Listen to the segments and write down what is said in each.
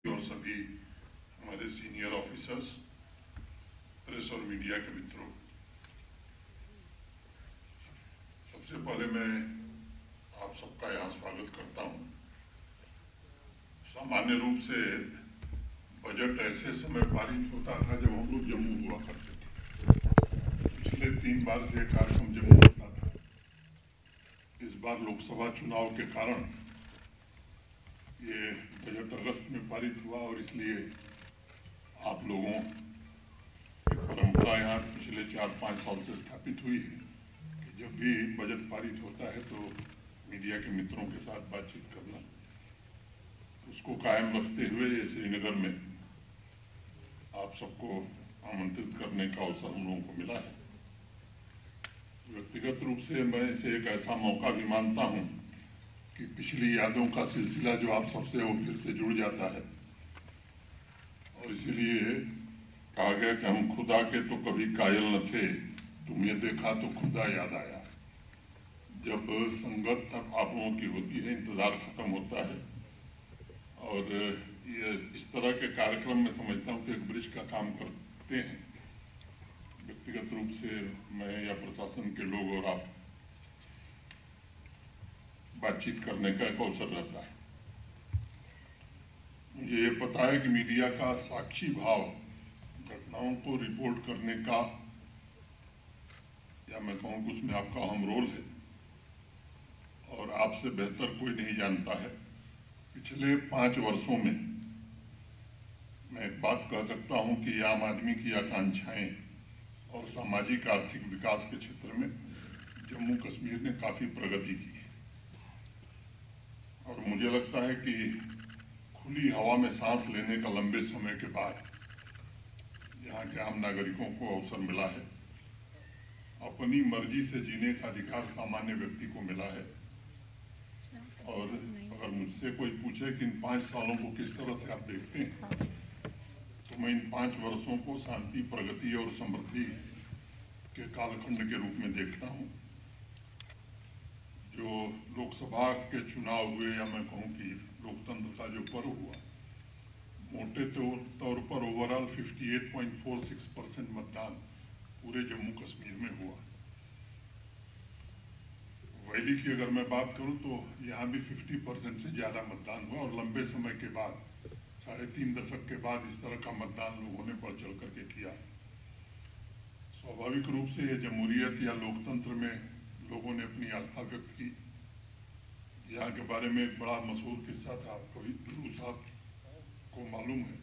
और सभी हमारे सीनियर ऑफिसर्स, प्रेस और मीडिया के मित्रों, सबसे पहले मैं आप सबका यहाँ स्वागत करता हूँ। सामान्य रूप से बजट ऐसे समय पारित होता था जब हम लोग जम्मू हुआ करते थे। पिछले 3 बार से कार्यक्रम जम्मू होता था। इस बार लोकसभा चुनाव के कारण ये बजट अगस्त में पारित हुआ और इसलिए आप लोगों की परंपरा यहाँ पिछले 4-5 साल से स्थापित हुई है कि जब भी बजट पारित होता है तो मीडिया के मित्रों के साथ बातचीत करना, उसको कायम रखते हुए श्रीनगर में आप सबको आमंत्रित करने का अवसर हम लोगों को मिला है। व्यक्तिगत रूप से मैं इसे एक ऐसा मौका भी मानता हूँ कि पिछली यादों का सिलसिला जो आप सबसे वो फिर से जुड़ जाता है और इसीलिए कहा गया कि हम खुदा के तो कभी कायल न थे, तुम्हें देखा तो खुदा याद आया। जब संगत आप लोगों की होती है, इंतजार खत्म होता है और ये इस तरह के कार्यक्रम में समझता हूँ कि एक ब्रिज का काम करते हैं। व्यक्तिगत रूप से मैं या प्रशासन के लोग और आप बातचीत करने का एक अवसर रहता है। मुझे ये पता है कि मीडिया का साक्षी भाव घटनाओं को रिपोर्ट करने का, या मैं कहूँ कि उसमें आपका अहम रोल है और आपसे बेहतर कोई नहीं जानता है। पिछले 5 वर्षों में मैं एक बात कह सकता हूँ कि आम आदमी की आकांक्षाएं और सामाजिक आर्थिक विकास के क्षेत्र में जम्मू कश्मीर ने काफ़ी प्रगति की है और मुझे लगता है कि खुली हवा में सांस लेने का लंबे समय के बाद यहाँ के आम नागरिकों को अवसर मिला है। अपनी मर्जी से जीने का अधिकार सामान्य व्यक्ति को मिला है और अगर मुझसे कोई पूछे कि इन 5 सालों को किस तरह से आप देखते हैं तो मैं इन 5 वर्षों को शांति, प्रगति और समृद्धि के कालखंड के रूप में देखता हूँ। जो लोकसभा के चुनाव हुए, या मैं कहूँ कि लोकतंत्र का जो पर्व हुआ, मोटे तौर पर ओवरऑल 58.46% मतदान पूरे जम्मू कश्मीर में हुआ। वैली की अगर मैं बात करूं तो यहाँ भी 50% से ज़्यादा मतदान हुआ और लंबे समय के बाद, 3.5 दशक के बाद इस तरह का मतदान लोगों ने बढ़ चढ़ करके किया। स्वाभाविक रूप से ये जमहूरियत या लोकतंत्र में लोगों ने अपनी आस्था व्यक्त की। यहाँ के बारे में एक बड़ा मशहूर किस्सा था, कभी गुरु साहब को मालूम है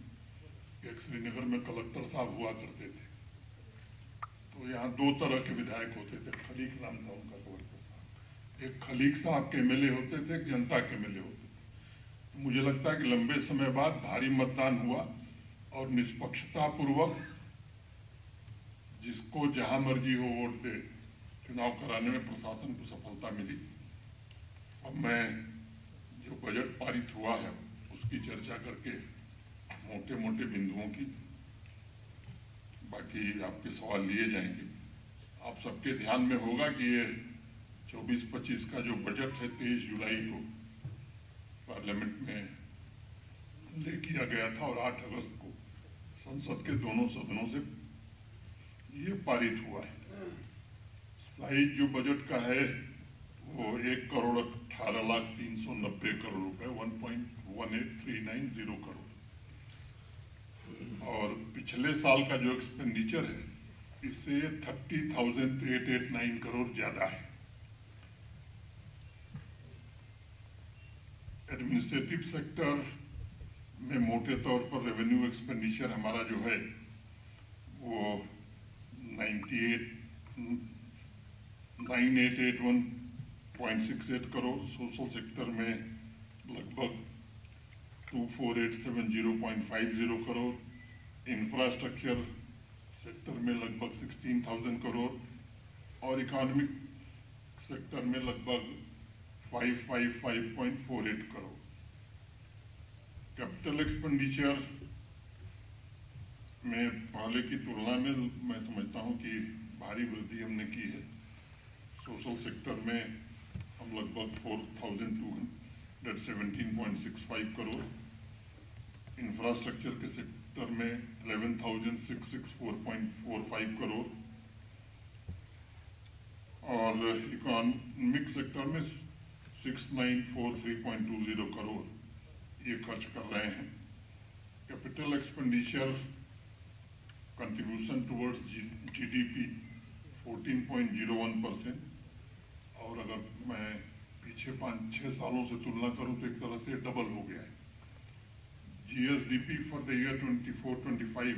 कि एक श्रीनगर में कलेक्टर साहब हुआ करते थे। तो यहाँ 2 तरह के विधायक होते थे, खलीक नाम था उनका कलेक्टर साहब। एक खलीक साहब के एमएलए होते थे, एक जनता के एमएलए होते थे। तो मुझे लगता है कि लंबे समय बाद भारी मतदान हुआ और निष्पक्षता पूर्वक जिसको जहाँ मर्जी हो वोट दे चुनाव कराने में प्रशासन को सफलता मिली। अब मैं जो बजट पारित हुआ है उसकी चर्चा करके मोटे मोटे बिंदुओं की, बाकी आपके सवाल लिए जाएंगे। आप सबके ध्यान में होगा कि ये 24-25 का जो बजट है 23 जुलाई को पार्लियामेंट में ले किया गया था और 8 अगस्त को संसद के दोनों सदनों से ये पारित हुआ है। साइज जो बजट का है वो 1,18,390 करोड़ रुपए, 1.1839 करोड़, और पिछले साल का जो एक्सपेंडिचर है इससे 30,889 करोड़ ज्यादा है। एडमिनिस्ट्रेटिव सेक्टर में मोटे तौर पर रेवेन्यू एक्सपेंडिचर हमारा जो है वो 9,881.68 करोड़, सोशल सेक्टर में लगभग 24,870.50 करोड़, इंफ्रास्ट्रक्चर सेक्टर में लगभग 16,000 करोड़ और इकोनॉमिक सेक्टर में लगभग 555.48 करोड़। कैपिटल एक्सपेंडिचर में पहले की तुलना में मैं समझता हूं कि भारी वृद्धि हमने की है। सोशल सेक्टर में हम लगभग 4,217.65 करोड़ इंफ्रास्ट्रक्चर के सेक्टर में 11,664.45 करोड़ और इकोनॉमिक सेक्टर में 6,943.20 करोड़ ये खर्च कर रहे हैं। Capital expenditure contribution towards GDP 14.01%, और अगर मैं पीछे 5-6 सालों से तुलना करूं तो एक तरह से डबल हो गया है। जीएसडीपी फॉर द ईयर 24-25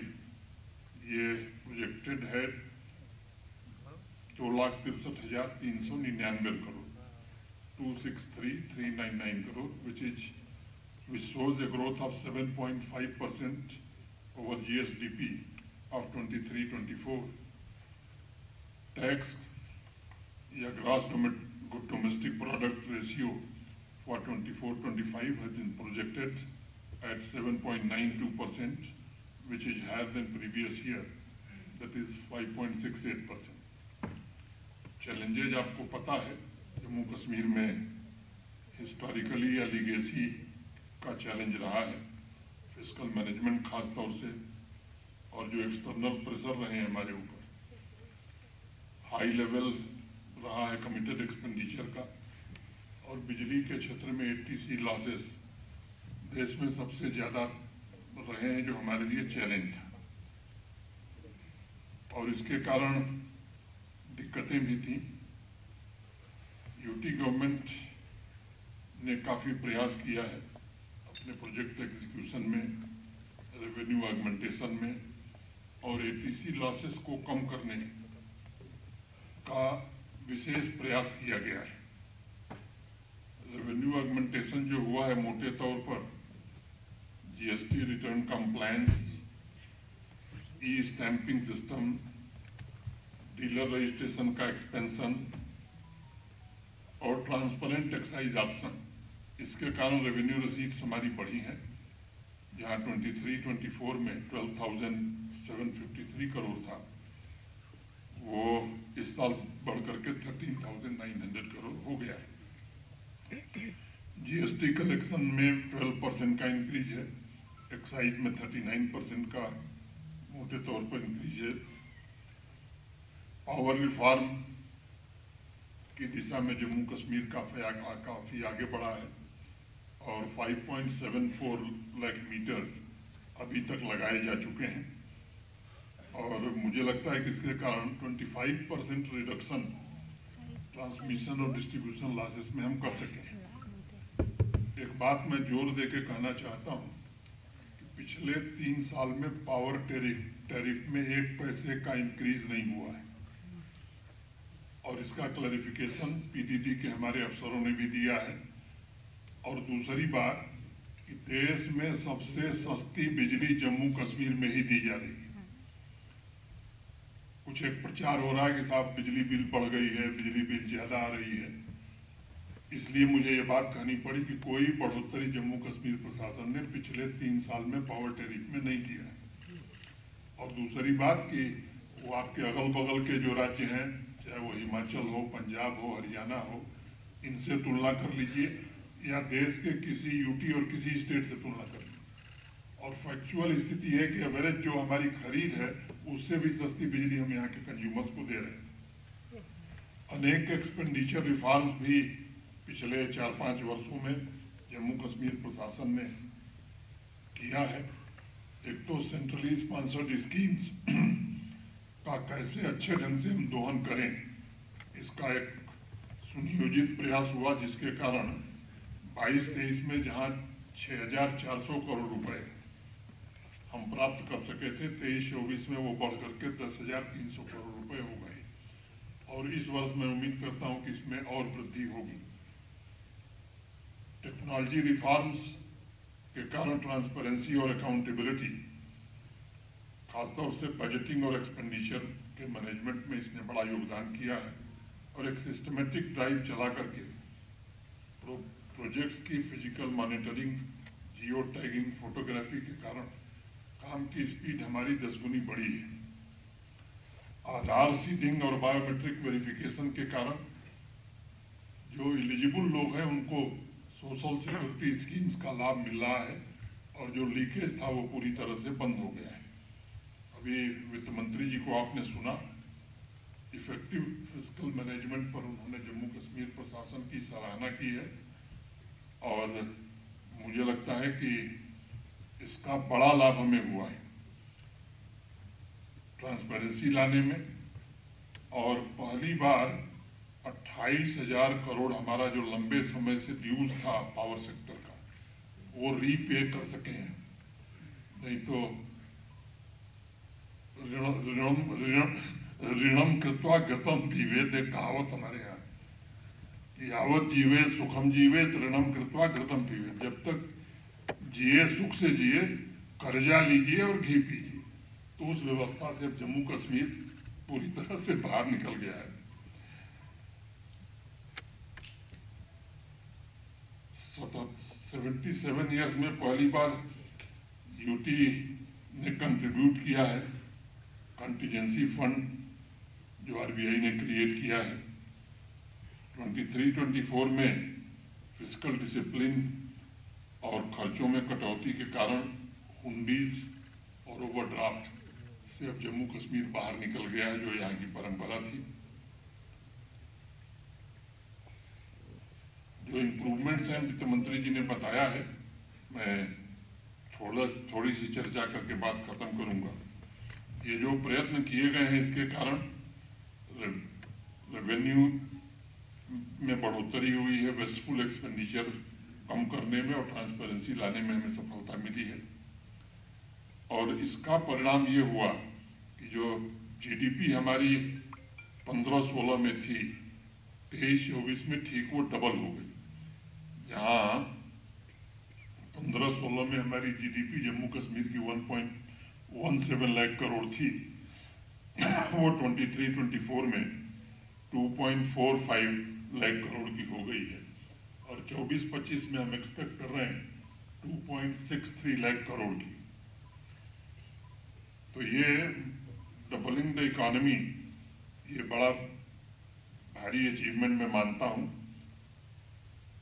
ये प्रोजेक्टेड है 2,63,399 crore, 263,399 crore, which shows a growth of 7.5% over GSDP of 23-24. Tax या gross domestic product ratio for 24-25 has been projected at 7.92%, which is higher than previous year, that is 5.68%. Challenges आपको पता है, जम्मू कश्मीर में historically या legacy का challenge रहा है, फिस्कल मैनेजमेंट खास तौर से, और जो एक्सटर्नल प्रेशर रहे हैं हमारे ऊपर, हाई लेवल रहा है कमिटेड एक्सपेंडिचर का, और बिजली के क्षेत्र में एटीसी लॉसेस देश में सबसे ज़्यादा रहे हैं, जो हमारे लिए चैलेंज था, और इसके कारण दिक्कतें भी थी। यूटी गवर्नमेंट ने काफ़ी प्रयास किया है अपने प्रोजेक्ट एग्जीक्यूशन में, रेवेन्यू ऑगमेंटेशन में, और एटीसी लॉसेस को कम करने का विशेष प्रयास किया गया है। रेवेन्यू ऑगमेंटेशन जो हुआ है मोटे तौर पर जीएसटी रिटर्न कंप्लायंस, ई स्टैंपिंग सिस्टम, डीलर रजिस्ट्रेशन का एक्सपेंशन और ट्रांसपेरेंट एक्साइज ऑप्शन, इसके कारण रेवेन्यू रिसीट्स हमारी बढ़ी हैं, जहां 23-24 में 12,753 करोड़ था, वो इस साल बढ़ करके 13,900 करोड़ हो गया है। जीएसटी कलेक्शन में 12% का इंक्रीज है, एक्साइज में 39% का मोटे तौर पर इंक्रीज है। पावर रिफॉर्म की दिशा में जम्मू कश्मीर काफ़ी आगे बढ़ा है, और 5.74 लाख मीटर्स अभी तक लगाए जा चुके हैं, और मुझे लगता है कि इसके कारण 25% रिडक्शन ट्रांसमिशन और डिस्ट्रीब्यूशन लॉसेस में हम कर सकें। एक बात मैं जोर दे के कहना चाहता हूं कि पिछले 3 साल में पावर टैरिफ में 1 पैसे का इंक्रीज नहीं हुआ है, और इसका क्लैरिफिकेशन पीडीडी के हमारे अफसरों ने भी दिया है। और दूसरी बात कि देश में सबसे सस्ती बिजली जम्मू कश्मीर में ही दी जा रही है। कुछ एक प्रचार हो रहा है कि साहब बिजली बिल बढ़ गई है, बिजली बिल ज्यादा आ रही है, इसलिए मुझे ये बात कहनी पड़ी कि कोई बढ़ोतरी जम्मू कश्मीर प्रशासन ने पिछले 3 साल में पावर टैरिफ में नहीं किया है। और दूसरी बात कि वो आपके अगल बगल के जो राज्य हैं, चाहे वो हिमाचल हो, पंजाब हो, हरियाणा हो, इनसे तुलना कर लीजिए, या देश के किसी यूटी और किसी स्टेट से तुलना कर लीजिए, और फैक्चुअल स्थिति है कि एवरेज जो हमारी खरीद है उससे भी सस्ती बिजली हम यहाँ के कंज्यूमर्स को दे रहे हैं। अनेक एक्सपेंडिचर रिफॉर्म्स भी पिछले 4-5 वर्षों में जम्मू कश्मीर प्रशासन ने किया है। एक तो सेंट्रली स्पॉन्सर्ड स्कीम्स का कैसे अच्छे ढंग से हम दोहन करें, इसका एक सुनियोजित प्रयास हुआ, जिसके कारण 22-23 में जहां 6,400 करोड़ रुपए हम प्राप्त कर सके थे, 23-24 में वो बढ़ करके 10,300 करोड़ रुपए हो गए, और इस वर्ष मैं उम्मीद करता हूं कि इसमें और वृद्धि होगी। टेक्नोलॉजी रिफॉर्म्स के कारण ट्रांसपेरेंसी और अकाउंटेबिलिटी, खासतौर से बजटिंग और एक्सपेंडिचर के मैनेजमेंट में इसने बड़ा योगदान किया है, और एक सिस्टमेटिक ड्राइव चला करके प्रोजेक्ट्स की physical monitoring, geo tagging, photography के कारण काम की स्पीड हमारी 10 गुनी बढ़ी है। आधार सीडिंग और बायोमेट्रिक वेरिफिकेशन के कारण जो एलिजिबल लोग हैं उनको सोशल सिक्योरिटी स्कीम्स का लाभ मिल रहा है, और जो लीकेज था वो पूरी तरह से बंद हो गया है। अभी वित्त मंत्री जी को आपने सुना, इफेक्टिव फिस्कल मैनेजमेंट पर उन्होंने जम्मू कश्मीर प्रशासन की सराहना की है और मुझे लगता है कि इसका बड़ा लाभ हमें हुआ है ट्रांसपेरेंसी लाने में। और पहली बार 28,000 करोड़ हमारा जो लंबे समय से ड्यूज था पावर सेक्टर का, वो रीपे कर सके हैं। नहीं तो ऋणम कृत्वा घृतम पीवेत, एक कहावत हमारे यहाँ, यावत जीवे सुखम जीवे ऋणम कृत्वा घृतम पीवेत। जब तक जिए सुख से जिए, कर्जा लीजिए और घी पीजिए। तो उस व्यवस्था से अब जम्मू कश्मीर पूरी तरह से बाहर निकल गया है। 77 ईयर्स में पहली बार यूटी ने कंट्रीब्यूट किया है कंटीजेंसी फंड जो आरबीआई ने क्रिएट किया है। 23-24 में फिस्कल डिसिप्लिन और खर्चों में कटौती के कारण हुंडीज और ओवरड्राफ्ट से अब जम्मू कश्मीर बाहर निकल गया है, जो यहाँ की परंपरा थी। जो इम्प्रूवमेंट्स हैं वित्त मंत्री जी ने बताया है, मैं थोड़ी सी चर्चा करके बात खत्म करूंगा। ये जो प्रयत्न किए गए हैं, इसके कारण रेवेन्यू में बढ़ोतरी हुई है, वेस्टफुल एक्सपेंडिचर कम करने में और ट्रांसपेरेंसी लाने में हमें सफलता मिली है। और इसका परिणाम ये हुआ कि जो जीडीपी हमारी 15-16 में थी, 23-24 में ठीक वो डबल हो गई। जहाँ 15-16 में हमारी जीडीपी जम्मू कश्मीर की 1.17 लाख करोड़ थी, वो 23-24 में 2.45 लाख करोड़ की हो गई है। और 24-25 में हम एक्सपेक्ट कर रहे हैं 2.63 लाख करोड़ की। तो ये डबलिंग द इकोनॉमी, ये बड़ा भारी अचीवमेंट मैं मानता हूँ।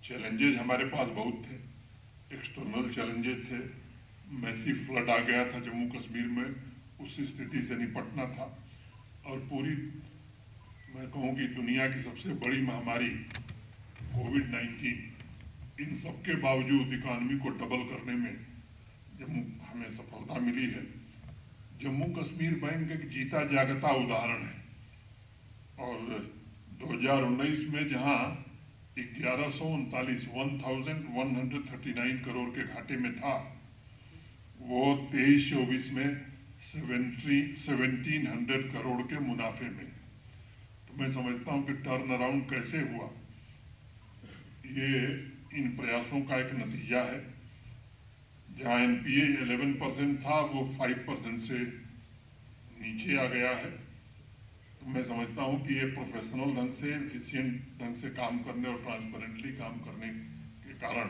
चैलेंजेस हमारे पास बहुत थे, एक्सटर्नल चैलेंजेस थे, मैसिव फ्लड आ गया था जम्मू कश्मीर में, उस स्थिति से निपटना था। और पूरी मैं कहूँ कि दुनिया की सबसे बड़ी महामारी कोविड-19, इन सब के बावजूद इकोनॉमी को डबल करने में हमें सफलता मिली है। जम्मू कश्मीर बैंक एक जीता जागता उदाहरण है। और 2019 में जहां 1139 करोड़ के घाटे में था, वो 23-24 में 1700 करोड़ के मुनाफे में। तो मैं समझता हूं कि टर्न अराउंड कैसे हुआ, ये इन प्रयासों का एक नतीजा है। जहां एनपीए 11% था, वो 5% से नीचे आ गया है। तो मैं समझता हूं कि ये प्रोफेशनल ढंग से, एफिशिएंट ढंग से काम करने और ट्रांसपेरेंटली काम करने के कारण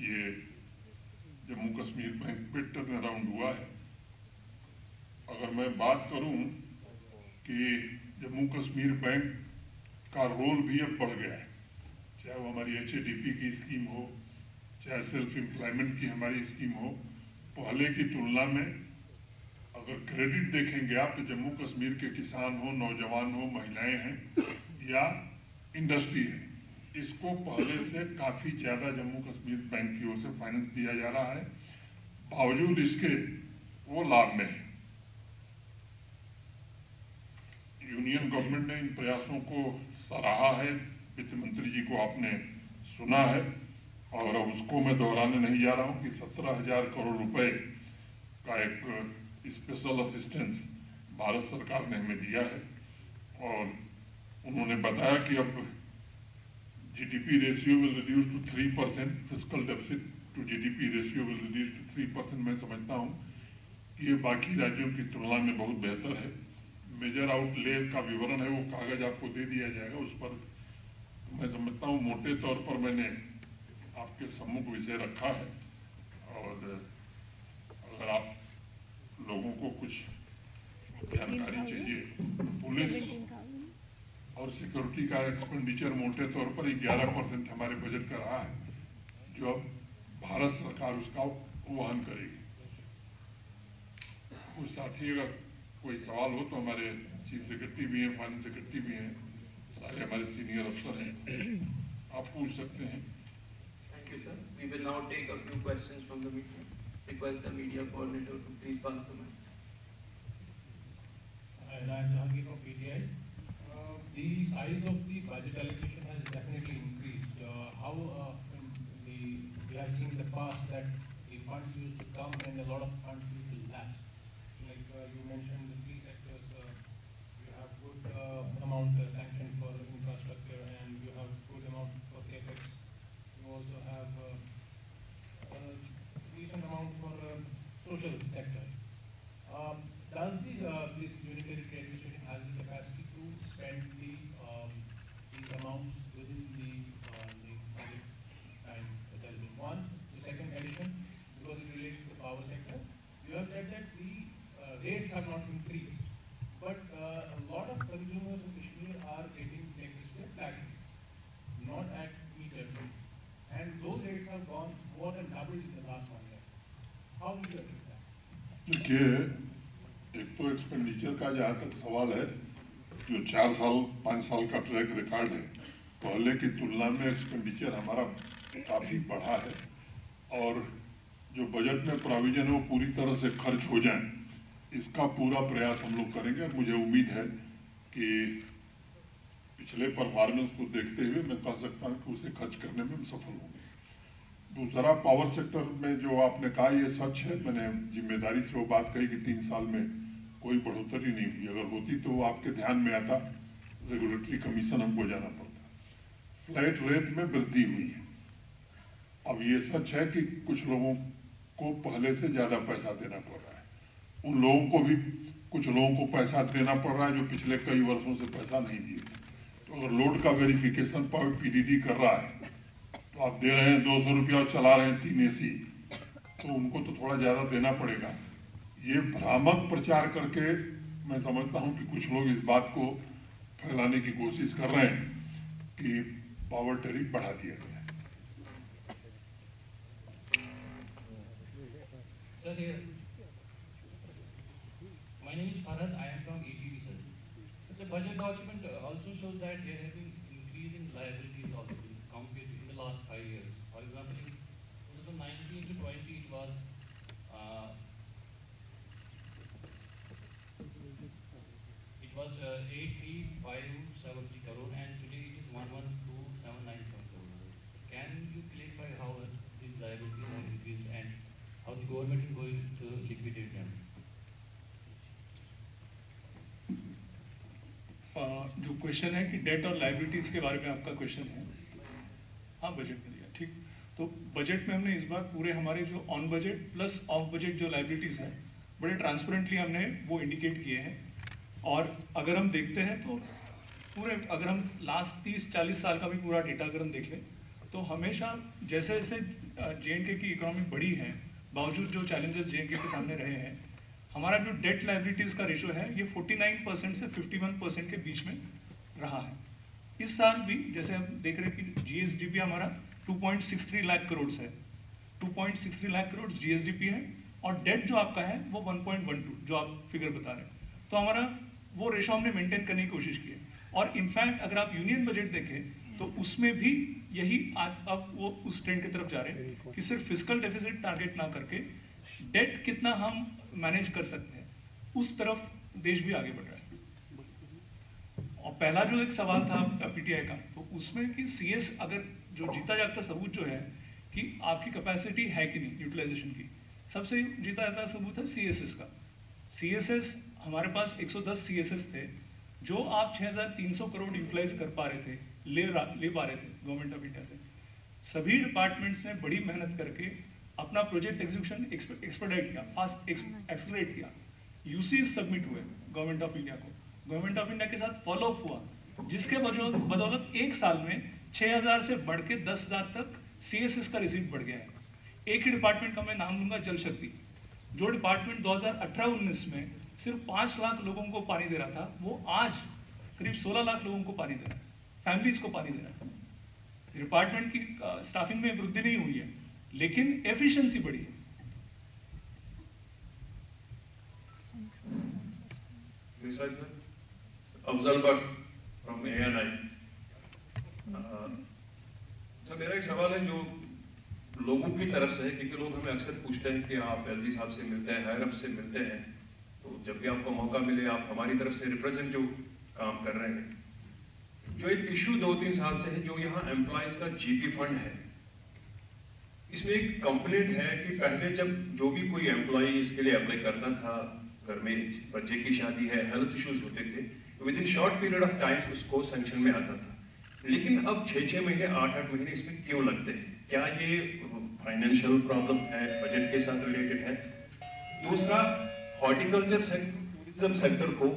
ये जम्मू कश्मीर बैंक पे टर्न अराउंड हुआ है। अगर मैं बात करूं कि जम्मू कश्मीर बैंक का रोल भी अब बढ़ गया है, चाहे वो हमारी HADP की स्कीम हो, चाहे सेल्फ एम्प्लॉयमेंट की हमारी स्कीम हो, पहले की तुलना में अगर क्रेडिट देखेंगे आप, तो जम्मू कश्मीर के किसान हो, नौजवान हो, महिलाएं हैं या इंडस्ट्री है, इसको पहले से काफ़ी ज़्यादा जम्मू कश्मीर बैंक की ओर से फाइनेंस दिया जा रहा है। बावजूद इसके वो लाभ में है। यूनियन गवर्नमेंट ने इन प्रयासों को सराहा है, वित्त मंत्री जी को आपने सुना है, और उसको मैं दोहराने नहीं जा रहा हूँ कि 17,000 करोड़ रुपए का एक स्पेशल असिस्टेंस भारत सरकार ने हमें दिया है। और उन्होंने बताया कि अब GDP ratio will reduce to 3%, fiscal deficit to GDP ratio will reduce to 3%। मैं समझता हूँ कि ये बाकी राज्यों की तुलना में बहुत बेहतर है। मेजर आउटले का विवरण है, वो कागज आपको दे दिया जाएगा। उस पर मैं समझता हूँ मोटे तौर पर मैंने आपके सम्मुख विषय रखा है। और अगर आप लोगों को कुछ जानकारी चाहिए, पुलिस और सिक्योरिटी का एक्सपेंडिचर मोटे तौर पर 11% हमारे बजट का रहा है, जो अब भारत सरकार उसका वहन करेगी। कुछ साथी अगर कोई सवाल हो तो हमारे चीफ सेक्रेटरी भी हैं, फाइनेंस सेक्रेटरी भी हैं, सारे हमारे सीनियर अफसर हैं, आप पूछ सकते हैं। Thank you, sir. We will now take a few questions from the media. Request the media coordinator to please pass the mic. Ryan Jahangir from PTI. The size of the budget allocation has definitely increased. We have seen in the past that the funds used to come and a lot of funds used to lapse. Like you mentioned, the three sectors, you have good amount sanctioned for infrastructure and you have good amount for capex. You also have decent amount for social sector. Does this unitary trade administration has the capacity to spend these amounts within the budget time that has been one? The second addition, because it relates to the power sector, you have said that the rates have not increased, but a lot of consumers in Kashmir are getting electricity at flat rates, not at meter rates, and those rates have gone more than doubled in the last 1 year. How do you address that? देखिए, एक तो expenditure का जहाँ तक सवाल है, जो 4 साल 5 साल का ट्रैक रिकॉर्ड है, पहले की तुलना में एक्सपेंडिचर हमारा काफ़ी बढ़ा है और जो बजट में प्रोविजन है वो पूरी तरह से खर्च हो जाए, इसका पूरा प्रयास हम लोग करेंगे। और मुझे उम्मीद है कि पिछले परफॉर्मेंस को देखते हुए मैं कह सकता हूँ कि उसे खर्च करने में हम सफल होंगे। दूसरा, पावर सेक्टर में जो आपने कहा ये सच है, मैंने जिम्मेदारी से वो बात कही कि 3 साल में कोई बढ़ोतरी नहीं हुई, अगर होती तो वो आपके ध्यान में आता, रेगुलेटरी कमीशन हमको जाना पड़ता। फ्लैट रेट में वृद्धि हुई है। अब ये सच है कि कुछ लोगों को पहले से ज़्यादा पैसा देना पड़ रहा है, उन लोगों को भी कुछ लोगों को पैसा देना पड़ रहा है जो पिछले कई वर्षों से पैसा नहीं दिए। तो अगर लोड का वेरिफिकेशन पीडीडी कर रहा है तो आप दे रहे हैं 200 रुपया और चला रहे हैं 3 AC, तो उनको तो थोड़ा ज़्यादा देना पड़ेगा। ये भ्रामक प्रचार करके मैं समझता हूँ कि कुछ लोग इस बात को फैलाने की कोशिश कर रहे हैं कि पावर टैरिफ बढ़ा दिया गया है। Sir, here. My name is Farhad. I am from ETV, sir. The budget document also shows that there has been increase in liabilities also compared in the last 5 years. For example, in 2019 to 20, it was 83,570 crore, and today it is 11,2797 crore. Can you clarify how these liabilities have increased and how the government is going to liquidate them? जो question है कि date और liabilities के बारे में आपका question है, हाँ बजट में दिया, ठीक। तो बजट में हमने इस बार पूरे हमारे जो on budget plus of budget जो लाइबिलिटीज़ हैं बड़े ट्रांसपेरेंटली हमने वो इंडिकेट किए हैं। और अगर हम देखते हैं तो पूरे, अगर हम लास्ट 30-40 साल का भी पूरा डेटा अगर हम देख लें तो हमेशा जैसे जैसे JNK की इकोनॉमी बढ़ी है, बावजूद जो चैलेंजेस JNK के सामने रहे हैं, हमारा जो डेट लाइबिलिटीज़ का रेशो है ये 49% से 51% के बीच में रहा है। इस साल भी जैसे हम देख रहे हैं कि GSDP हमारा 2.63 लाख करोड़ है, 2.63 लाख करोड़ GSDP है, और डेट जो आपका है वो 1.12 जो आप फिगर बता रहे हैं। तो हमारा वो रेशो हमने मेंटेन करने की कोशिश की है। और इनफैक्ट अगर आप यूनियन बजट देखें तो उसमें भी यही अब वो उस ट्रेंड की तरफ जा रहे हैं कि सिर्फ फिस्कल डेफिसिट टारगेट ना करके डेट कितना हम मैनेज कर सकते हैं, उस तरफ देश भी आगे बढ़ रहा है। और पहला जो एक सवाल था PTI का, तो उसमें कि CS अगर जो जीता जागता सबूत जो है कि आपकी कैपेसिटी है कि नहीं यूटिलाइजेशन की, सबसे जीता जाता सबूत है CSS का। CSS हमारे पास 110 CSS थे जो आप 6,300 करोड़ यूटिलाइज कर पा रहे थे, ले पा रहे थे गवर्नमेंट ऑफ इंडिया से। सभी डिपार्टमेंट्स ने बड़ी मेहनत करके अपना प्रोजेक्ट एग्जीक्यूशन एक्सपेडाइट किया, फास्ट एक्सलरेट किया। यूसीज सबमिट हुए गवर्नमेंट ऑफ इंडिया को, गवर्नमेंट ऑफ इंडिया के साथ फॉलोअप हुआ, जिसके बदौलत एक साल में 6,000 से बढ़ के 10,000 तक CSS का रिसीट बढ़ गया है। एक ही डिपार्टमेंट का मैं नाम लूंगा, जल शक्ति, जो डिपार्टमेंट 2018-19 में सिर्फ 5 लाख लोगों को पानी दे रहा था, वो आज करीब 16 लाख लोगों को पानी दे रहा है, फैमिलीज को पानी दे रहा है। डिपार्टमेंट की स्टाफिंग में वृद्धि नहीं हुई है, लेकिन एफिशिएंसी बढ़ी है। This side, sir. Afzal Bhatt from ANI. Sir मेरा एक सवाल है जो लोगों की तरफ से है, क्योंकि लोग हमें अक्सर पूछते हैं कि आप एलजी साहब से मिलते हैं, हायर अप से मिलते हैं, तो जब भी आपको मौका मिले आप हमारी तरफ से रिप्रेजेंटेटिव काम कर रहे हैं। जो एक इशू 2-3 साल से है, जो यहाँ एम्प्लॉयज का जीपी फंड है, इसमें एक कंप्लेंट है कि पहले जब जो भी कोई एम्प्लॉय इसके लिए अप्लाई करता था, घर में बच्चे की शादी है, हेल्थ इश्यूज होते थे, with in short period of time उसको सैंक्शन में आता था। लेकिन अब 6-6 महीने 8-8 महीने इसमें क्यों लगते हैं? क्या ये फाइनेंशियल प्रॉब्लम है, बजट के साथ रिलेटेड है? दूसरा, हॉर्टिकल्चर टूरिज्म सेक्टर को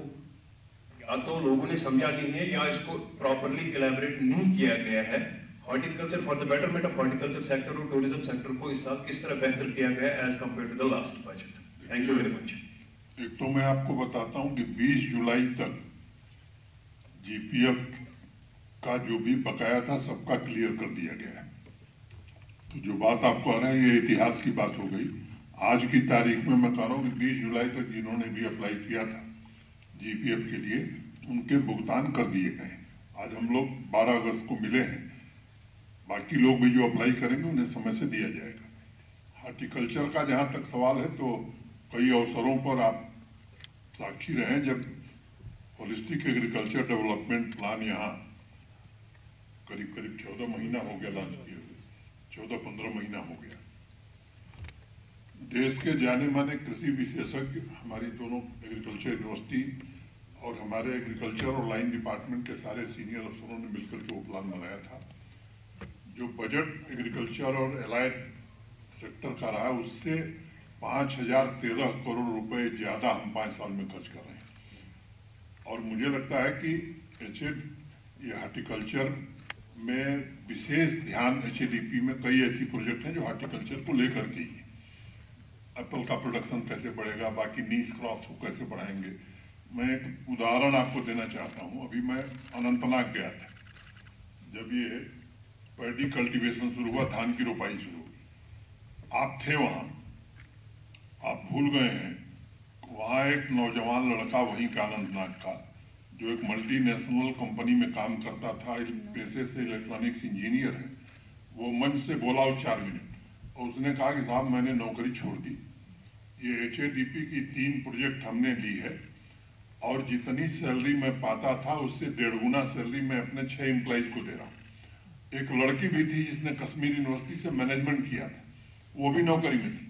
या तो लोगों ने समझा नहीं है या इसको प्रॉपरली इलैबोरेट नहीं किया गया है। Horticulture for the betterment of horticulture sector और टूरिज्म सेक्टर को इस साल किस तरह बेहतर किया गया है as compare to the last budget? Thank you very much. एक तो मैं आपको बताता हूं कि 20 जुलाई तक जीपीएफ का जो भी बकाया था सबका क्लियर कर दिया गया है। तो जो बात आप कह रहे हैं ये इतिहास की बात हो गई। आज की तारीख में मैं कह रहा हूँ कि 20 जुलाई तक जिन्होंने भी अप्लाई किया था जीपीएफ के लिए उनके भुगतान कर दिए गए। आज हम लोग 12 अगस्त को मिले हैं, बाकी लोग भी जो अप्लाई करेंगे उन्हें समय से दिया जाएगा। हॉर्टिकल्चर का जहाँ तक सवाल है तो कई अवसरों पर आप साक्षी रहे जब होलिस्टिक एग्रीकल्चर डेवलपमेंट प्लान यहाँ करीब 14 महीना हो गया लॉन्च किए हुए, 14-15 महीना हो गया। देश के जाने माने कृषि विशेषज्ञ हमारी दोनों एग्रीकल्चर यूनिवर्सिटी और हमारे एग्रीकल्चर और लाइन डिपार्टमेंट के सारे सीनियर अफसरों ने मिलकर के वो प्लान बनाया था। जो बजट एग्रीकल्चर और एलाइड सेक्टर का रहा उससे 5013 करोड़ रुपए ज्यादा हम 5 साल में खर्च कर रहे हैं। और मुझे लगता है कि ये हॉर्टिकल्चर में विशेष ध्यान HADP में कई ऐसी प्रोजेक्ट हैं जो हॉर्टिकल्चर को लेकर के ही, एप्पल का प्रोडक्शन कैसे बढ़ेगा, बाकी नीश क्रॉप्स को कैसे बढ़ाएंगे। मैं एक उदाहरण आपको देना चाहता हूं। अभी मैं अनंतनाग गया था, जब ये पैडी कल्टीवेशन शुरू हुआ, धान की रोपाई शुरू हुई, आप थे वहां, आप भूल गए हैं। वहां एक नौजवान लड़का वहीं का अनंतनाग का जो एक मल्टीनेशनल कंपनी में काम करता था, पेशे से इलेक्ट्रॉनिक्स इंजीनियर है, वो मंच से बोला और 4 मिनट और उसने कहा कि साहब मैंने नौकरी छोड़ दी, ये HADP की 3 प्रोजेक्ट हमने ली है और जितनी सैलरी मैं पाता था उससे 1.5 गुना सैलरी मैं अपने 6 एम्प्लॉइज को दे रहा हूँ। एक लड़की भी थी जिसने कश्मीर यूनिवर्सिटी से मैनेजमेंट किया था, वो भी नौकरी में थी,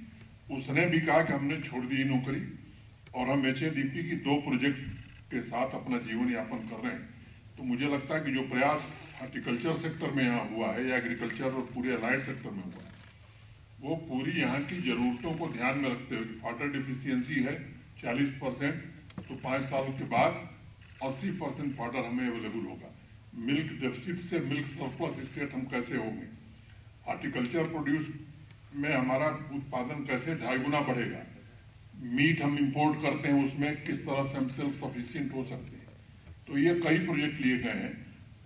उसने भी कहा कि हमने छोड़ दी नौकरी और हम HADP की 2 प्रोजेक्ट के साथ अपना जीवन यापन कर रहे हैं। तो मुझे लगता है कि जो प्रयास हॉर्टिकल्चर सेक्टर में यहाँ हुआ है या एग्रीकल्चर और पूरे अलाइड सेक्टर में हुआ है, वो पूरी यहाँ की जरूरतों को ध्यान में रखते हुए, वाटर डिफिशियंसी है 40%, तो 5 साल के बाद 80% वाटर हमें अवेलेबल होगा। मिल्क डेफिसिट से मिल्क सरप्लस स्टेट हम कैसे होंगे, हॉर्टिकल्चर प्रोड्यूस में हमारा उत्पादन कैसे 2.5 गुना बढ़ेगा, मीट हम इंपोर्ट करते हैं उसमें किस तरह से हम सेल्फ सफिशिएंट हो सकते हैं। तो ये कई प्रोजेक्ट लिए गए हैं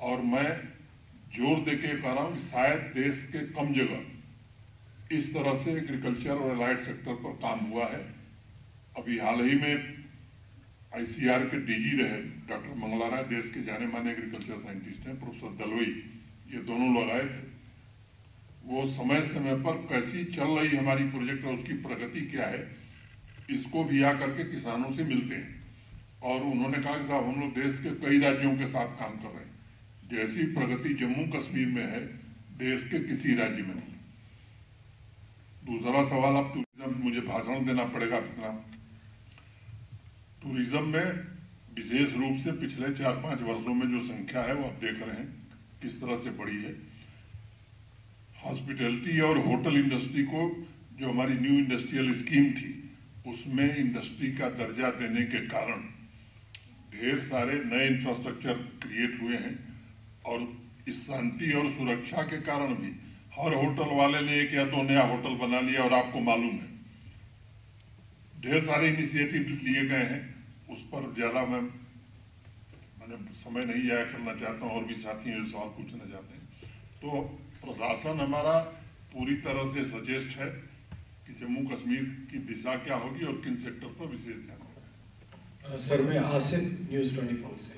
और मैं जोर देके कह रहा हूँ कि शायद देश के कम जगह इस तरह से एग्रीकल्चर और अलाइड सेक्टर पर काम हुआ है। अभी हाल ही में ICAR के DG रहे डॉक्टर मंगला राय, देश के जाने माने एग्रीकल्चर साइंटिस्ट हैं, प्रोफेसर दलवई, ये दोनों लोग आए थे। वो समय समय पर कैसी चल रही हमारी प्रोजेक्ट और उसकी प्रगति क्या है इसको भी आकर के किसानों से मिलते हैं और उन्होंने कहा कि साहब हम लोग देश के कई राज्यों के साथ काम कर रहे हैं, जैसी प्रगति जम्मू कश्मीर में है देश के किसी राज्य में नहीं। दूसरा सवाल, अब टूरिज्म, मुझे भाषण देना पड़ेगा कितना। टूरिज्म में विशेष रूप से पिछले 4-5 वर्षों में जो संख्या है वो आप देख रहे हैं किस तरह से बढ़ी है। हॉस्पिटैलिटी और होटल इंडस्ट्री को जो हमारी न्यू इंडस्ट्रियल स्कीम थी उसमें इंडस्ट्री का दर्जा देने के कारण ढेर सारे नए इंफ्रास्ट्रक्चर क्रिएट हुए हैं और इस शांति और सुरक्षा के कारण भी हर होटल वाले ने 1 या 2 नया होटल बना लिया और आपको मालूम है ढेर सारे इनिशिएटिव लिए गए हैं। उस पर ज्यादा मैंने समय नहीं जाया करना चाहता हूँ और भी साथी ये सवाल पूछना चाहते हैं। तो प्रशासन हमारा पूरी तरह से सचेष्ट है कि जम्मू कश्मीर की दिशा क्या होगी और किन सेक्टर पर विशेष ध्यान होगा। सर मैं आसिफ न्यूज़ 24 से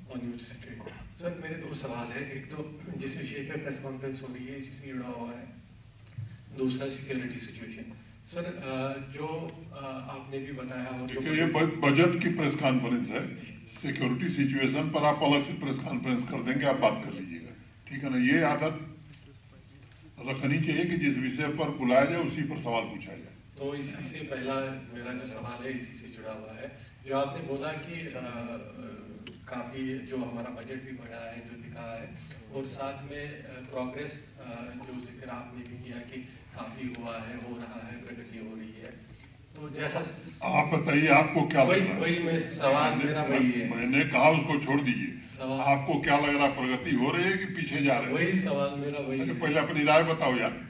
ऑन यूनिवर्सिटी। सर मेरे दो सवाल है, एक तो जिस विषय पे प्रेस कॉन्फ्रेंस हो रही है इसी से जुड़ा हुआ है, दूसरा सिक्योरिटी सिचुएशन। सर जो आपने भी बताया और जो ये बजट की प्रेस कॉन्फ्रेंस है, सिक्योरिटी सिचुएशन पर आप अलग से प्रेस कॉन्फ्रेंस कर देंगे, आप बात कर लीजिएगा, ठीक है ना। ये आदत रखनी चाहिए कि जिस विषय पर बुलाया जाए उसी पर सवाल पूछा जाए। तो इसी से पहला मेरा जो सवाल है इसी से जुड़ा हुआ है, जो आपने बोला कि काफ़ी जो हमारा बजट भी बढ़ा है, जो दिखा है, और साथ में प्रोग्रेस जो जिक्र आपने भी किया कि काफ़ी हुआ है, हो रहा है, प्रगति हो रही है। तो जैसा आप बताइए आपको क्या लग रहा है? वही मैं सवाल मेरा वही है। मैंने कहा उसको छोड़ दीजिए, आपको क्या लग रहा है, प्रगति हो रही है कि पीछे जा रहे हैं? वही सवाल मेरा वही है। पहले अपनी राय बताओ यार।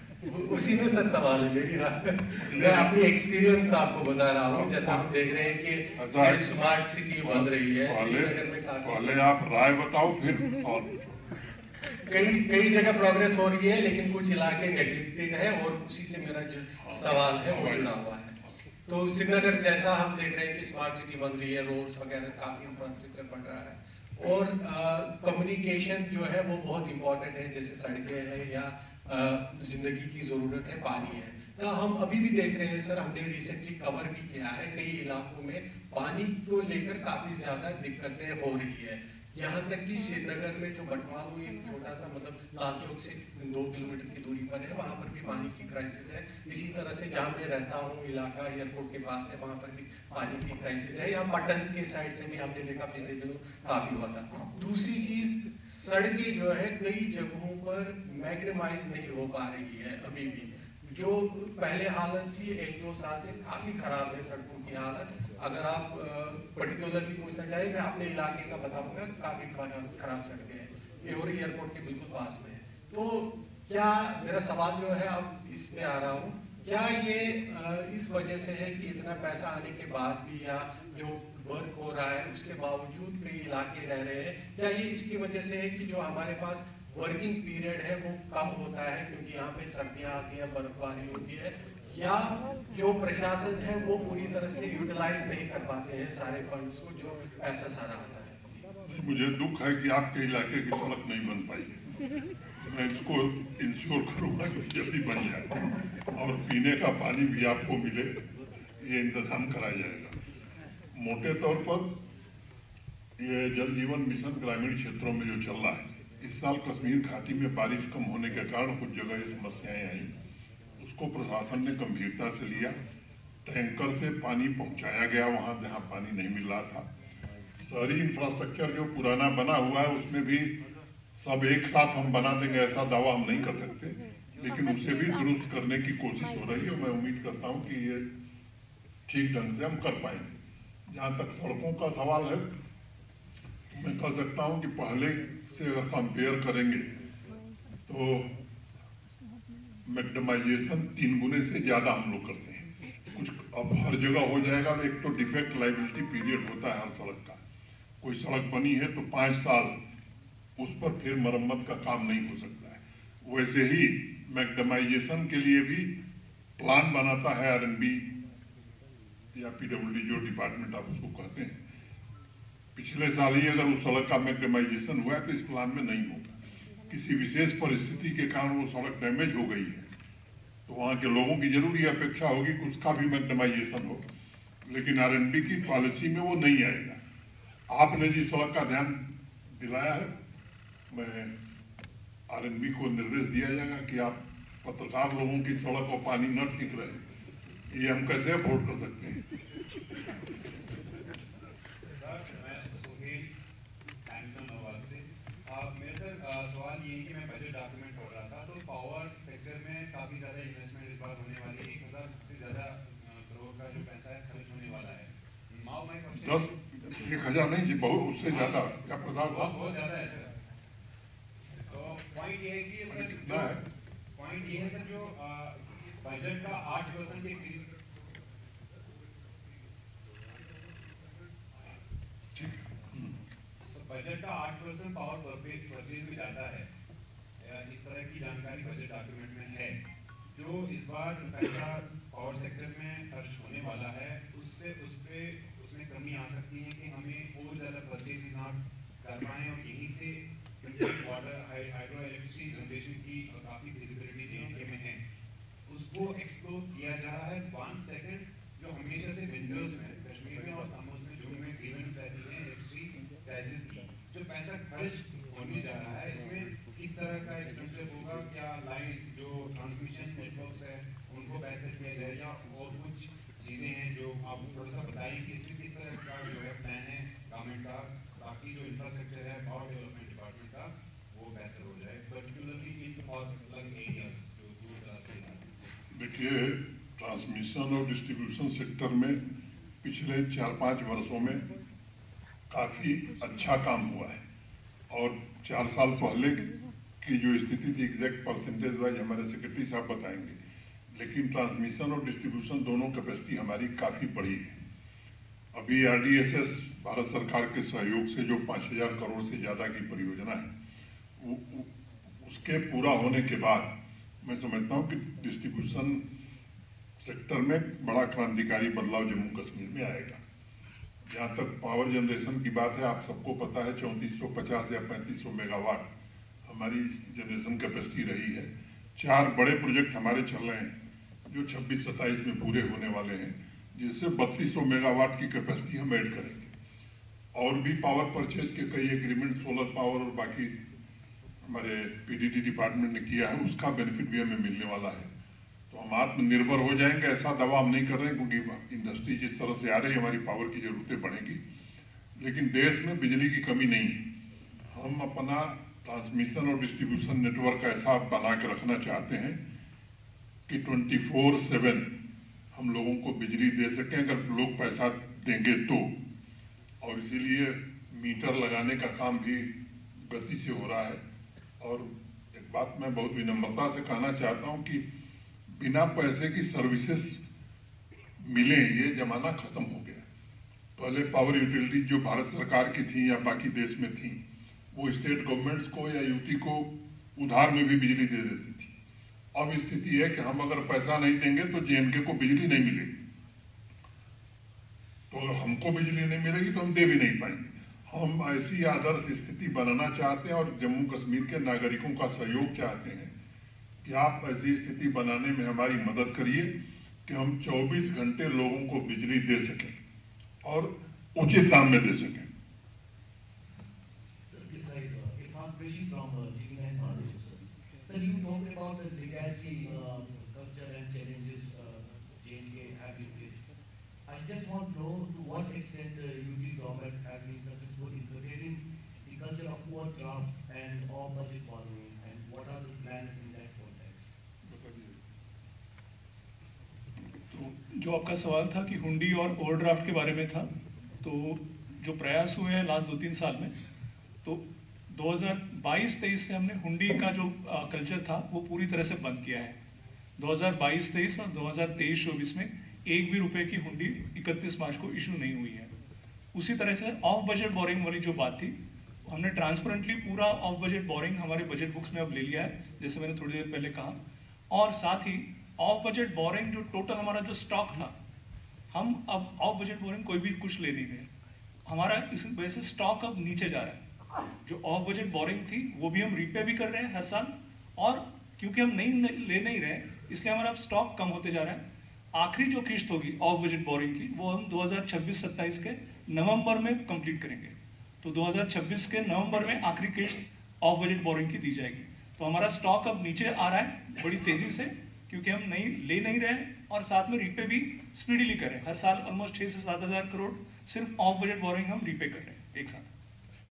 उसी में सर सवाल है मेरी राय। मैं अपनी एक्सपीरियंस आपको बता रहा हूँ, जैसा हम देख रहे हैं कि स्मार्ट सिटी बन रही है श्रीनगर में। पहले आप राय बताओ फिर सवाल पूछो। कई जगह प्रोग्रेस हो रही है लेकिन कुछ इलाके नेग्लेक्टेड है, और उसी से मेरा जो सवाल है वो जुड़ा हुआ है। तो श्रीनगर जैसा हम देख रहे हैं कि स्मार्ट सिटी बन रही है, रोड्स वगैरह काफी इंफ्रास्ट्रक्चर बन रहा है, और कम्युनिकेशन जो है वो बहुत इंपॉर्टेंट है, जैसे सड़कें हैं या जिंदगी की जरूरत है, पानी है। तो हम अभी भी देख रहे हैं सर, हमने रिसेंटली कवर भी किया है, कई इलाकों में पानी को लेकर काफी ज्यादा दिक्कतें हो रही है। यहाँ तक कि श्रीनगर में जो बटवाल एक छोटा सा मतलब लाल चौक से 2 किलोमीटर की दूरी पर है, वहाँ पर भी पानी की क्राइसिस है। इसी तरह से जहाँ मैं रहता हूँ इलाका एयरपोर्ट के पास है, वहाँ पर भी पानी की क्राइसिस है। यहाँ पटन के साइड से भी हमने देखा पिछले दिनों काफी हुआ था। दूसरी चीज, सड़कें जो है कई जगहों पर मैग्नेमाइज नहीं हो पा रही है अभी भी। जो पहले हालत थी 1-2 साल से काफी खराब है सड़कों की हालत। अगर आप पर्टिकुलरली पूछना चाहें, मैं अपने इलाके का बताऊंगा, काफी खराब सड़कें हैं और एयरपोर्ट के बिल्कुल पास में है। तो क्या मेरा सवाल जो है, अब इसमें आ रहा हूँ, क्या ये इस वजह से है कि इतना पैसा आने के बाद भी या जो वर्क हो रहा है उसके बावजूद कई इलाके रह रहे हैं, क्या ये इसकी वजह से है कि जो हमारे पास वर्किंग पीरियड है वो कम होता है क्योंकि यहाँ पे सर्दियाँ आती हैं, बर्फबारी होती है, या जो प्रशासन है वो पूरी तरह से यूटिलाइज नहीं कर पाते हैं सारे फंड्स को जो पैसा सारा आता है? मुझे दुख है कि आपके इलाके की सड़क नहीं बन पाई। मैं इसको इंश्योर करूंगा कि जल्दी बन जाए और पीने का पानी भी आपको मिले, ये इंतजाम कराया जाएगा। मोटे तौर पर ये जल जीवन मिशन ग्रामीण क्षेत्रों में जो चल रहा है, इस साल कश्मीर घाटी में बारिश कम होने के कारण कुछ जगह ये समस्याएं आई, उसको प्रशासन ने गंभीरता से लिया। टैंकर से पानी पहुंचाया गया वहां जहां पानी नहीं मिल रहा था। शहरी इंफ्रास्ट्रक्चर जो पुराना बना हुआ है उसमें भी सब एक साथ हम बना देंगे ऐसा दावा हम नहीं कर सकते, लेकिन उसे भी दुरुस्त करने की कोशिश हो रही है। मैं उम्मीद करता हूं कि ये ठीक ढंग से हम कर पाएंगे। जहां तक सड़कों का सवाल है, मैं कह सकता हूं कि पहले से अगर कंपेयर करेंगे तो मैग्नेमाइजेशन 3 गुने से ज्यादा हम लोग करते हैं। कुछ अब हर जगह हो जाएगा। एक तो डिफेक्ट लाइबिलिटी पीरियड होता है हर सड़क का। कोई सड़क बनी है तो 5 साल उस पर फिर मरम्मत का काम नहीं हो सकता है। वैसे ही मैग्नेमाइजेशन के लिए भी प्लान बनाता है आरएनबी या पीडब्ल्यूडी, जो डिपार्टमेंट आप उसको कहते हैं। पिछले साल ही अगर उस सड़क का मैग्नेमाइजेशन हुआ है तो इस प्लान में नहीं होगा। किसी विशेष परिस्थिति के कारण वो सड़क डैमेज हो गई है तो वहाँ के लोगों की जरूर ये अपेक्षा होगी कि उसका भी मैग्नेमाइजेशन हो, लेकिन आरएनबी की पॉलिसी में वो नहीं आएगा। आपने जिस सड़क का ध्यान दिलाया है, मैं आरएनबी को निर्देश दिया जाएगा कि आप पत्रकार लोगों की सड़क और पानी न ठीक रहे, ये हम कैसे अफोर्ड कर सकते हैं। सवाल ये कि मैं बजट डॉक्यूमेंट पढ़ रहा था तो पावर सेक्टर में काफी ज्यादा इन्वेस्टमेंट इस बार होने वाली है। 1000 से ज्यादा करोड़ का जो पैसा है खर्च होने वाला है। नाउ माय क्वेश्चन 10,000 नहीं जी, बहुत उससे ज्यादा क्या प्रधान साहब, बहुत ज्यादा है। तो पॉइंट ये है कि सर पॉइंट ये है सर, जो बजट का 8% इंक्रीज बजट का 8% पावर परचेज में जाता है, इस तरह की जानकारी बजट डॉक्यूमेंट में है। जो इस बार पैसा पावर सेक्टर में खर्च होने वाला है उससे उसमें कमी आ सकती है कि हमें और ज़्यादा परचेज नॉट कर पाएँ और यहीं से वाटर हाइड्रो इलेक्ट्रिसिटी जनरेशन की काफ़ी विजिबिलिटी जे में है, उसको एक्सप्लोर किया जा रहा है। 1 सेकंड जो हमेशा से विंटर्स में कश्मीर में और समर्स में जो हमें ग्रीवेंस रहती हैं इलेक्ट्रिसिटी क्राइसिस की, जो पैसा खर्च होने जा रहा है इसमें किस तरह का एक्सपेंडिचर होगा, क्या लाइन जो ट्रांसमिशन नेटवर्क्स है उनको बेहतर किया जाए या और कुछ चीज़ें हैं जो आप थोड़ा सा बताइए कि इसमें किस तरह का जो है प्लान है गवर्नमेंट का, ताकि जो इंफ्रास्ट्रक्चर है पावर डेवलपमेंट डिपार्टमेंट का वो बेहतर हो जाए, पर्टिकुलरली इन और अलग एरियाज जो दूर दराज के इलाके। देखिए, ट्रांसमिशन और डिस्ट्रीब्यूशन सेक्टर में पिछले 4-5 वर्षों में काफ़ी अच्छा काम हुआ है और 4 साल पहले की जो स्थिति थी एग्जैक्ट परसेंटेज वाइज हमारे सेक्रेटरी साहब बताएंगे, लेकिन ट्रांसमिशन और डिस्ट्रीब्यूशन दोनों कैपेसिटी हमारी काफ़ी बड़ी है। अभी RDSS भारत सरकार के सहयोग से जो 5,000 करोड़ से ज़्यादा की परियोजना है उसके पूरा होने के बाद मैं समझता हूँ कि डिस्ट्रीब्यूशन सेक्टर में बड़ा क्रांतिकारी बदलाव जम्मू कश्मीर में आएगा। जहाँ तक पावर जनरेशन की बात है, आप सबको पता है 3450 या 3500 मेगावाट हमारी जनरेशन कैपेसिटी रही है। 4 बड़े प्रोजेक्ट हमारे चल रहे हैं जो 26-27 में पूरे होने वाले हैं, जिससे 3200 मेगावाट की कैपेसिटी हम ऐड करेंगे। और भी पावर परचेज के कई एग्रीमेंट सोलर पावर और बाकी हमारे PDD डिपार्टमेंट ने किया है, उसका बेनिफिट भी हमें मिलने वाला है। तो हम आत्मनिर्भर हो जाएंगे, ऐसा दावा हम नहीं कर रहे हैं, क्योंकि इंडस्ट्री जिस तरह से आ रही है हमारी पावर की जरूरतें बढ़ेंगी, लेकिन देश में बिजली की कमी नहीं है। हम अपना ट्रांसमिशन और डिस्ट्रीब्यूशन नेटवर्क ऐसा बना के रखना चाहते हैं कि 24/7 हम लोगों को बिजली दे सकें, अगर लोग पैसा देंगे तो। और इसीलिए मीटर लगाने का काम भी गति से हो रहा है। और एक बात मैं बहुत विनम्रता से कहना चाहता हूं कि बिना पैसे की सर्विसेज मिले ये जमाना खत्म हो गया। पहले पावर यूटिलिटी जो भारत सरकार की थी या बाकी देश में थी, वो स्टेट गवर्नमेंट्स को या यूटी को उधार में भी बिजली दे देती थी। अब स्थिति है कि हम अगर पैसा नहीं देंगे तो JNK को बिजली नहीं मिलेगी। तो अगर हमको बिजली नहीं मिलेगी तो हम दे भी नहीं पाएंगे। हम ऐसी आदर्श स्थिति बनाना चाहते हैं और जम्मू कश्मीर के नागरिकों का सहयोग चाहते हैं कि आप ऐसी स्थिति बनाने में हमारी मदद करिए कि हम 24 घंटे लोगों को बिजली दे सकें और उचित दाम में दे सकें। Sir, you talked about the legacy culture and challenges JNK have in this. I just want to know to what extent UT government has been successful in protecting the culture of overdraft and off-budget borrowing, and what are the plans in that context? जो आपका सवाल था कि हुंडी और overdraft के बारे में था, तो जो प्रयास हुए हैं लास्ट 2-3 साल में, तो 2022-23 से हमने हुंडी का जो कल्चर था वो पूरी तरह से बंद किया है। 2022-23 और 2023-24 में एक भी रुपए की हुंडी 31 मार्च को इशू नहीं हुई है। उसी तरह से ऑफ बजट बोरिंग वाली जो बात थी, हमने ट्रांसपेरेंटली पूरा ऑफ बजट बोरिंग हमारे बजट बुक्स में अब ले लिया है, जैसे मैंने थोड़ी देर पहले कहा। और साथ ही ऑफ बजट बोरिंग जो टोटल हमारा जो स्टॉक था, हम अब ऑफ बजट बोरिंग कोई भी कुछ ले नहीं रहे, हमारा इस वजह से स्टॉक अब नीचे जा रहा है। जो ऑफ बजट बोरिंग थी वो भी हम रीपे भी कर रहे हैं हर साल, और क्योंकि हम ले नहीं रहे इसलिए हमारा अब स्टॉक कम होते जा रहा है। आखिरी जो किस्त होगी ऑफ बजट बोरिंग की वो हम 2026-27 के नवंबर में कंप्लीट करेंगे। तो 2026 के नवंबर में आखिरी किस्त ऑफ बजट बोरिंग की दी जाएगी। तो हमारा स्टॉक अब नीचे आ रहा है बड़ी तेजी से, क्योंकि हम ले नहीं रहे और साथ में रीपे भी स्पीडीली कर रहे हैं। हर साल ऑलमोस्ट 6 से 7 हज़ार करोड़ सिर्फ ऑफ बजट बोरिंग हम रीपे कर रहे हैं एक साथ।